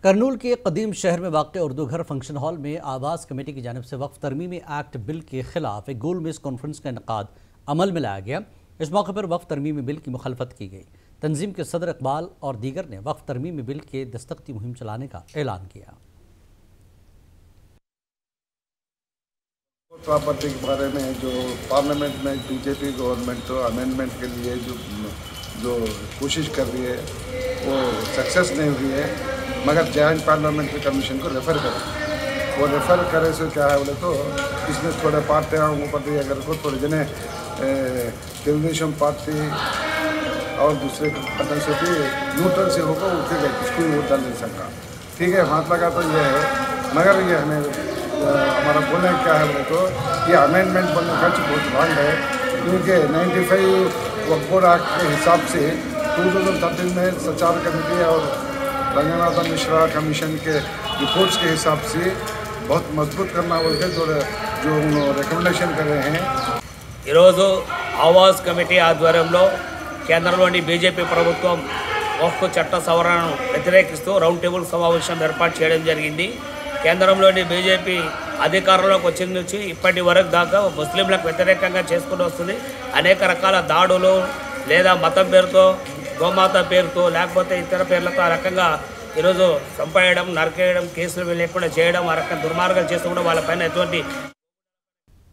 करनूल के कदीम शहर में वाक़ उर्दू घर फंक्शन हॉल में आवाज़ कमेटी की जानिब से वक्फ तरमीमी एक्ट बिल के खिलाफ एक गोल मेज़ कॉन्फ्रेंस का इनकाद अमल में लाया गया। इस मौके पर वक्फ तरमीमी बिल की मुखालफत की गई। तंजीम के सदर इकबाल और दीगर ने वक्फ तरमीमी बिल के दस्तखती मुहिम चलाने का ऐलान किया। प्रॉपर्टी के बारे में जो पार्लियामेंट में बीजेपी गवर्नमेंट तो अमेंडमेंट के लिए जो कोशिश कर रही है वो सक्सेस नहीं हुई है, मगर जॉइंट पार्लियामेंट्री कमीशन को रेफ़र करें। वो रेफ़र करे से क्या है बोले तो इसमें थोड़े पार्टी ऊपर अगर को थोड़े जने तेलुगुदेशम पार्टी और दूसरे पटन से भी न्यूट्रल से होगा उठे गए, इसको वोट डाल नहीं सकता। ठीक है, हाथ लगा तो ये है, मगर ये हमें हमारा बोलने क्या है बोले तो ये अमेंडमेंट बनने खर्च बहुत रॉन्ग है, क्योंकि 95 वक्फ बोर्ड एक्ट के हिसाब से 2013 में सचार कमेटी और रंगनाथन मिश्रा कमीशन के रिपोर्ट्स के हिसाब से बहुत मजबूत करना बोल के जो रिकमेंडेशन कर रहे हैं। ఈరోజు ఆవాజ్ కమిటీ ఆధ్వర్యంలో కేంద్రంలోని బీజేపీ ప్రభుత్వం వక్ఫ్ చట్ట సవరణను వ్యతిరేకిస్తూ రౌండ్ టేబుల్ సమావేశం ఏర్పాటు చేయడం జరిగింది। కేంద్రంలోని బీజేపీ అధికారంలోకి వచ్చిన నుంచి ఇప్పటి వరకు దాకా ముస్లింలకు వ్యతిరేకంగా చేసుకుంటూ వస్తుంది। అనేక రకాల దాడులు లేదా మతం పేరుతో, గోమాత పేరుతో, లేకపోతే ఇతర పేర్లతో ఆ రకంగా ఈరోజు చంపేయడం, నరికేయడం, కేసులు లేకుండా చేయడం, ఆ రకంగా దుర్మార్గాలు చేస్తూ కూడా వాళ్ళపైన ఎటువంటి